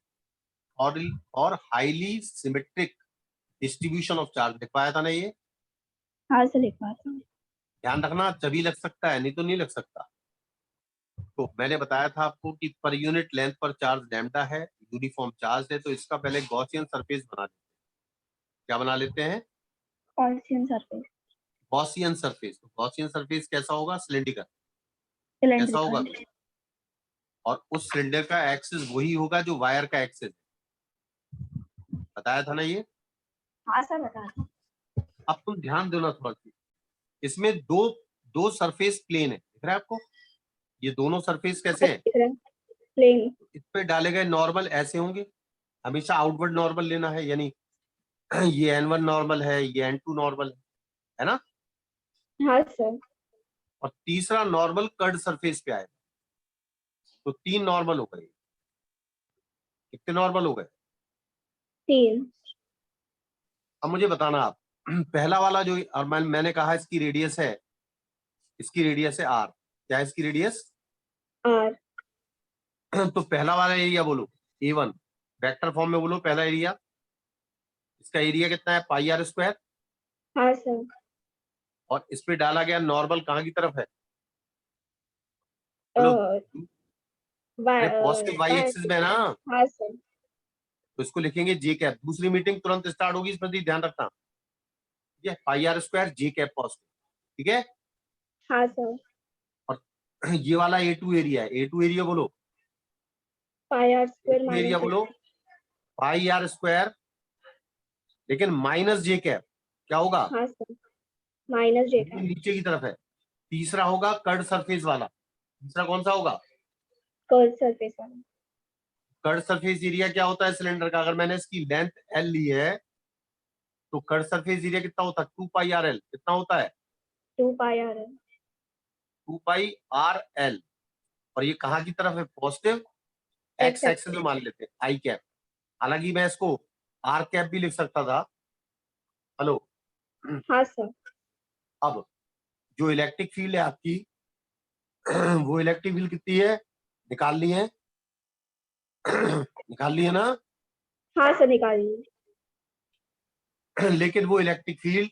Speaker 2: और highly symmetric distribution of charge. लिख पाया था ना ये?
Speaker 1: हाँ सर, लिख पाता हूँ।
Speaker 2: ध्यान रखना, तभी लग सकता है, नहीं तो नहीं लग सकता। तो मैंने बताया था आपको कि पर यूनिट लेंथ पर चार्ज लैम्डा है, यूनिफॉर्म चार्ज है, तो इसका पहले गॉसियन सरफेस बना लेते हैं। क्या बना लेते हैं?
Speaker 1: Gaussian surface.
Speaker 2: Gaussian surface. तो गॉसियन सरफेस कैसा होगा? सिलिंड्रिकल। कैसा होगा?
Speaker 1: सिलेंड्रिकल।
Speaker 2: और उस सिलेंडर का एक्सिस वही होगा जो वायर का एक्सिस है। बताया था ना ये?
Speaker 1: हाँ सर, बता दो।
Speaker 2: अब तुम ध्यान देना थोड़ा सी, इसमें दो सरफेस प्लेन है, दिख रहा है आपको? ये दोनों सरफेस कैसे हैं?
Speaker 1: प्लेन।
Speaker 2: इस पे डाले गए नॉर्मल ऐसे होंगे, हमेशा आउटवर्ड नॉर्मल लेना है। यानी ये N1 नॉर्मल है, ये N2 नॉर्मल है ना?
Speaker 1: हाँ सर।
Speaker 2: और तीसरा नॉर्मल कर्ड सरफेस पे आएगा, तो 3 नॉर्मल हो गए। कितने नॉर्मल हो गए?
Speaker 1: 3।
Speaker 2: अब मुझे बताना आप, पहला वाला जो, और मैंने कहा इसकी रेडियस है, R। क्या है इसकी रेडियस?
Speaker 1: R।
Speaker 2: तो पहला वाला एरिया बोलो A1, वेक्टर फॉर्म में बोलो पहला एरिया। इसका एरिया कितना है? Pi R square.
Speaker 1: हाँ सर।
Speaker 2: और इस पे डाला गया नॉर्मल कहाँ की तरफ है? बोलो। अरे पॉजिटिव वाई एक्सिस में है ना?
Speaker 1: हाँ सर।
Speaker 2: तो इसको लिखेंगे जे कैप। दूसरी मीटिंग तुरंत स्टार्ट होगी, इसमें ध्यान रखना। ठीक है, pi R square J cap positive. ठीक है,
Speaker 1: हाँ सर।
Speaker 2: और ये वाला A2 एरिया है। A2 एरिया बोलो,
Speaker 1: पाई आर स्क्वायर
Speaker 2: A2 एरिया बोलो पाई आर स्क्वायर, लेकिन माइनस जे कैप। क्या होगा?
Speaker 1: हाँ सर, माइनस जे कैप।
Speaker 2: नीचे की तरफ है। तीसरा होगा कर्ड सरफेस वाला। तीसरा कौन सा होगा?
Speaker 1: कर्व सरफेस वाला।
Speaker 2: कर्ड सरफेस एरिया क्या होता है सिलेंडर का? अगर मैंने इसकी लेंथ एल ली है तो कर्ड सरफेस एरिया कितना होता है? 2 पाई आर एल। कितना होता है?
Speaker 1: 2 pi R L.
Speaker 2: 2 pi R L. और ये कहाँ की तरफ है? पॉजिटिव एक्स एक्सिस में मान लेते हैं, आई कैप। हालांकि मैं इसको आर कैप भी लिख सकता था। हेलो।
Speaker 1: हाँ सर।
Speaker 2: अब जो इलेक्ट्रिक फील्ड है आपकी वो इलेक्ट्रिक फील्ड कितनी है निकालनी है? निकालनी है ना?
Speaker 1: हाँ सर निकालिए।
Speaker 2: लेकिन वो इलेक्ट्रिक फील्ड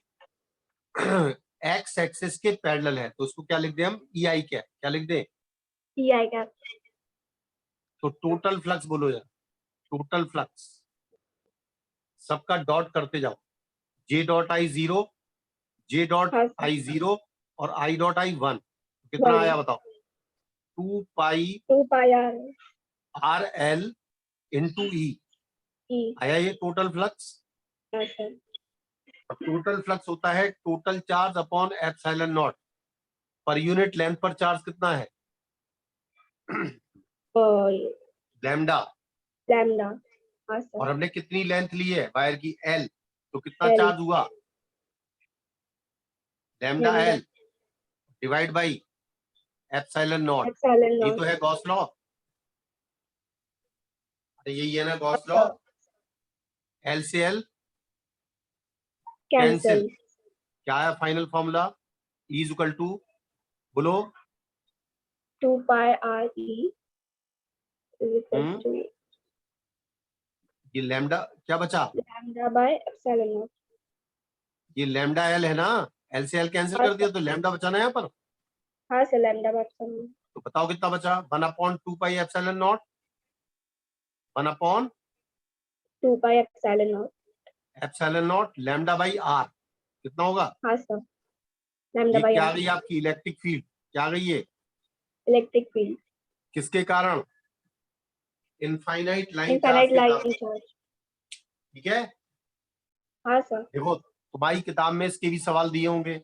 Speaker 2: एक्स एक्सिस के पैरेलल है, तो उसको क्या लिख दें हम? ई आई कैप। क्या लिख दें?
Speaker 1: ई आई कैप।
Speaker 2: तो टोटल फ्लक्स बोलो यार, टोटल फ्लक्स सबका डॉट करते जाओ। J dot I 0, J dot
Speaker 1: हाँ सर।
Speaker 2: आई 0 और आई डॉट आई 1। कितना आया बताओ? 2 पाई
Speaker 1: 2 pi are
Speaker 2: R L into ई
Speaker 1: ई।
Speaker 2: आया ये टोटल फ्लक्स।
Speaker 1: हाँ सर।
Speaker 2: टोटल फ्लक्स होता है total charge upon epsilon not. Per unit length पर चार्ज कितना है?
Speaker 1: और
Speaker 2: लैम्डा।
Speaker 1: लैम्डा। हाँ
Speaker 2: और
Speaker 1: सर।
Speaker 2: हमने कितनी लेंथ ली है वायर की? एल। तो कितना
Speaker 1: एल।
Speaker 2: चार्ज हुआ? Lambda
Speaker 1: lambda
Speaker 2: L divide by epsilon naught.
Speaker 1: Epsilon
Speaker 2: ये
Speaker 1: नॉट।
Speaker 2: तो है गॉस लॉ। अरे यही है ना
Speaker 1: हाँ
Speaker 2: गॉस लॉ।
Speaker 1: सर।
Speaker 2: एल से एल
Speaker 1: कैंसिल।
Speaker 2: कैंसिल। क्या आया final formula? E is equal to, बोलो।
Speaker 1: 2 pi R E is equal to
Speaker 2: ये लैम्डा क्या बचा?
Speaker 1: Lambda by epsilon naught.
Speaker 2: ये लैम्डा एल है ना? एल से एल कैंसिल
Speaker 1: हाँ
Speaker 2: कर दिया
Speaker 1: सर।
Speaker 2: तो लैम्डा बचा ना यहाँ पर।
Speaker 1: हाँ sir lambda by epsilon naught.
Speaker 2: तो बताओ कितना बचा? 1/2 pi epsilon naught. 1
Speaker 1: 2 pi epsilon naught.
Speaker 2: Epsilon naught lambda by R. कितना होगा?
Speaker 1: हाँ सर लैम्डा
Speaker 2: ये
Speaker 1: बाय
Speaker 2: क्या आ
Speaker 1: आर।
Speaker 2: गई आपकी इलेक्ट्रिक फील्ड? क्या आ गई ये?
Speaker 1: Electric field.
Speaker 2: किसके कारण? इनफाइनाइट लाइन चार्ज
Speaker 1: इनफाइनाइट
Speaker 2: के कारण।
Speaker 1: Line charge.
Speaker 2: ठीक है।
Speaker 1: हाँ सर।
Speaker 2: देखो तुम्हारी किताब में इसके भी सवाल दिए होंगे,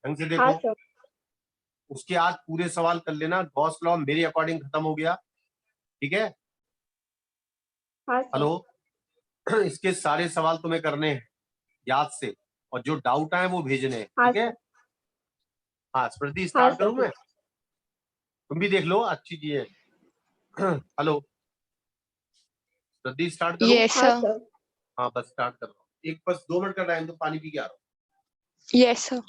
Speaker 2: ढंग से
Speaker 1: हाँ
Speaker 2: देखो।
Speaker 1: सर।
Speaker 2: उसके आज पूरे सवाल कर लेना। गॉस लॉ मेरे अकॉर्डिंग खत्म हो गया। ठीक है।
Speaker 1: हाँ सर।
Speaker 2: हेलो। इसके सारे सवाल तुम्हें करने हैं याद से, और जो डाउट आए वो भेजने हैं।
Speaker 1: हाँ
Speaker 2: ठीक है।
Speaker 1: सर।
Speaker 2: हाँ स्मृति
Speaker 1: हाँ
Speaker 2: स्टार्ट
Speaker 1: सर
Speaker 2: करूं मैं? तुम भी देख लो अच्छी चीजें। हेलो स्मृति स्टार्ट करूं?
Speaker 3: यस
Speaker 1: हाँ
Speaker 3: सर।
Speaker 1: सर।
Speaker 2: हाँ बस स्टार्ट कर रहा हूँ। एक बस 2 मिनट का टाइम, तो पानी पी के आ रहा हूँ।
Speaker 3: Yes sir.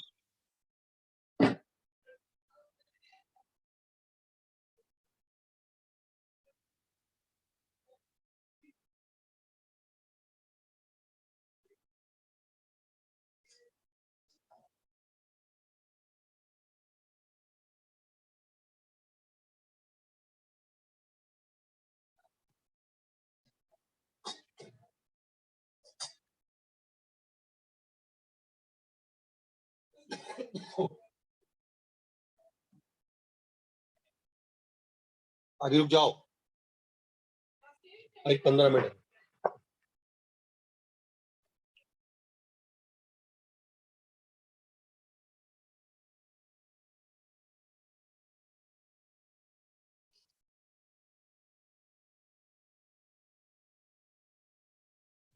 Speaker 2: अभी रुक जाओ, एक 15 मिनट।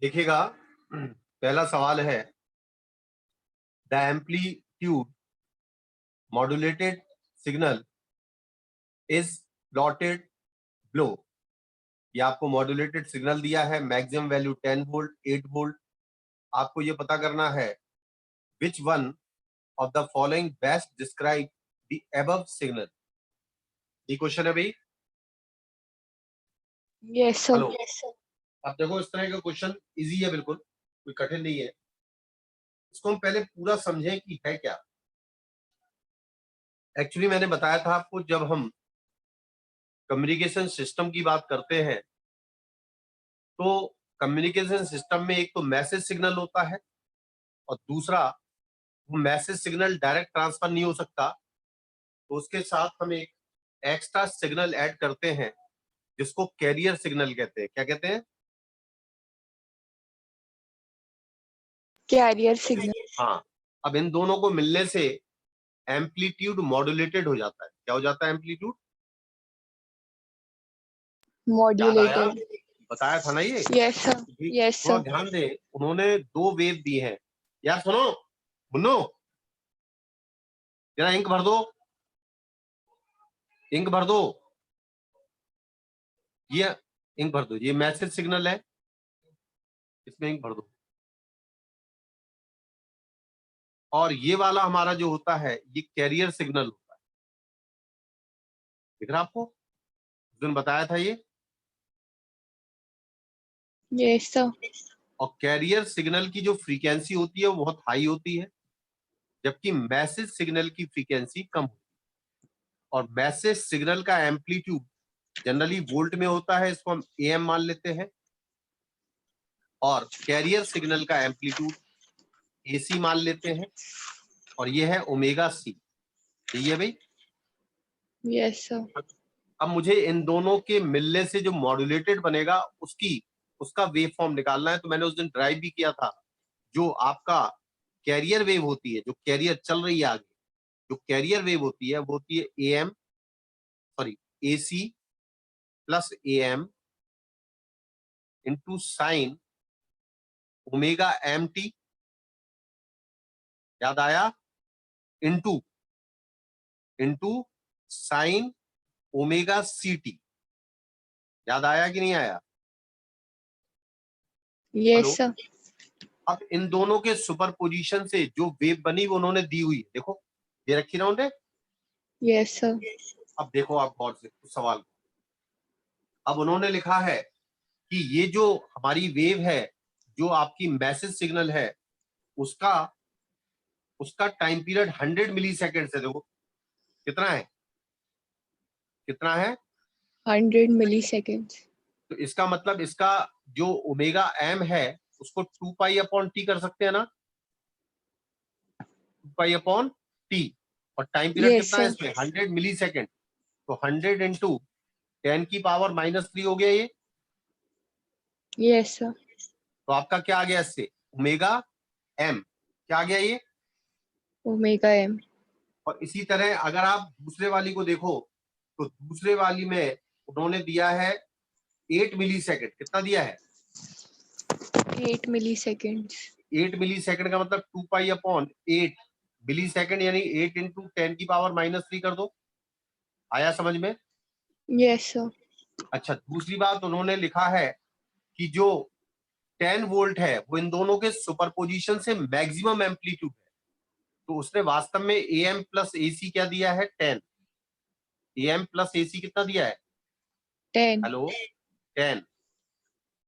Speaker 2: देखिएगा पहला सवाल है, the amplitude modulated signal is plotted blow. ये आपको मॉड्यूलेटेड सिग्नल दिया है, मैक्सिमम वैल्यू 10 वोल्ट, 8 वोल्ट। आपको ये पता करना है which one of the following best describe the above signal. ये क्वेश्चन है भाई।
Speaker 3: Yes sir.
Speaker 2: हेलो। अब देखो इस तरह का क्वेश्चन इजी है, बिल्कुल कोई कठिन नहीं है। इसको हम पहले पूरा समझें कि है क्या। एक्चुअली मैंने बताया था आपको, जब हम कम्युनिकेशन सिस्टम की बात करते हैं तो कम्युनिकेशन सिस्टम में एक तो मैसेज सिग्नल होता है, और दूसरा वो मैसेज सिग्नल डायरेक्ट ट्रांसफर नहीं हो सकता, तो उसके साथ हम एक एक्स्ट्रा सिग्नल ऐड करते हैं जिसको कैरियर सिग्नल कहते हैं। क्या कहते हैं?
Speaker 3: Carrier signal.
Speaker 2: हाँ। अब इन दोनों को मिलने से एम्पलीट्यूड मॉड्यूलेटेड हो जाता है। क्या हो जाता है एम्पलीट्यूड?
Speaker 3: मॉड्यूलेटेड।
Speaker 2: बताया था ना ये।
Speaker 3: यस सर, यस
Speaker 2: थोड़ा
Speaker 3: सर।
Speaker 2: ध्यान दे, उन्होंने 2 वेव दी हैं। यार सुनो, मुन्नो, जरा इंक भर दो, इंक भर दो, ये इंक भर दो, ये मैसेज सिग्नल है, इसमें इंक भर दो। और ये वाला हमारा जो होता है ये कैरियर सिग्नल होता है। दिख रहा आपको? उस दिन बताया था ये।
Speaker 3: Yes sir.
Speaker 2: और कैरियर सिग्नल की जो फ्रीक्वेंसी होती है वो बहुत हाई होती है, जबकि मैसेज सिग्नल की फ्रीक्वेंसी कम होती है। और मैसेज सिग्नल का एम्पलीट्यूड जनरली वोल्ट में होता है, इसको हम AM मान लेते हैं। और कैरियर सिग्नल का एम्पलीट्यूड AC मान लेते हैं, और ये है ओमेगा C। यही है भाई।
Speaker 3: Yes sir.
Speaker 2: अब मुझे इन दोनों के मिलने से जो मॉड्यूलेटेड बनेगा उसका वेव फॉर्म निकालना है। तो मैंने उस दिन ड्राइव भी किया था। जो आपका कैरियर वेव होती है, जो कैरियर चल रही है आगे, जो कैरियर वेव होती है वो होती है AC plus AM into sine omega MT, याद आया? Into into sine omega CT, याद आया कि नहीं आया?
Speaker 3: Yes sir.
Speaker 2: अब इन दोनों के सुपरपोजिशन से जो वेव बनी वो उन्होंने दी हुई है, देखो ये रखी ना उन्होंने।
Speaker 3: Yes sir.
Speaker 2: अब देखो आप गौर से उस सवाल को। अब उन्होंने लिखा है कि ये जो हमारी वेव है, जो आपकी मैसेज सिग्नल है, उसका टाइम पीरियड 100 मिली सेकेंड से, देखो कितना है, कितना है
Speaker 3: 100 मिली सेकेंड्स।
Speaker 2: तो इसका मतलब इसका जो ओमेगा M है उसको 2π/T कर सकते हैं ना, 2π/T। और टाइम पीरियड
Speaker 3: Yes,
Speaker 2: कितना है
Speaker 3: sir.
Speaker 2: इसमें 100 मिली सेकेंड। तो 100 इंटू 10⁻³ हो गया ये।
Speaker 3: Yes, sir.
Speaker 2: तो आपका क्या आ गया इससे? Omega M। क्या आ गया ये?
Speaker 3: Omega M.
Speaker 2: और इसी तरह अगर आप दूसरे वाली को देखो तो दूसरे वाली में उन्होंने दिया है 8 मिली सेकेंड। कितना दिया है?
Speaker 3: 8 milliseconds.
Speaker 2: 8 मिली सेकेंड का मतलब 2π/8 मिली सेकेंड, यानी 8 इंटू 10⁻³ कर दो। आया समझ में?
Speaker 3: Yes, sir.
Speaker 2: अच्छा, दूसरी बात उन्होंने लिखा है कि जो 10 वोल्ट है वो इन दोनों के सुपरपोजिशन से मैक्सिमम एम्पलीट्यूड है। तो उसने वास्तव में AM प्लस AC क्या दिया है? 10। AM प्लस AC कितना दिया है?
Speaker 3: 10.
Speaker 2: हेलो, 10।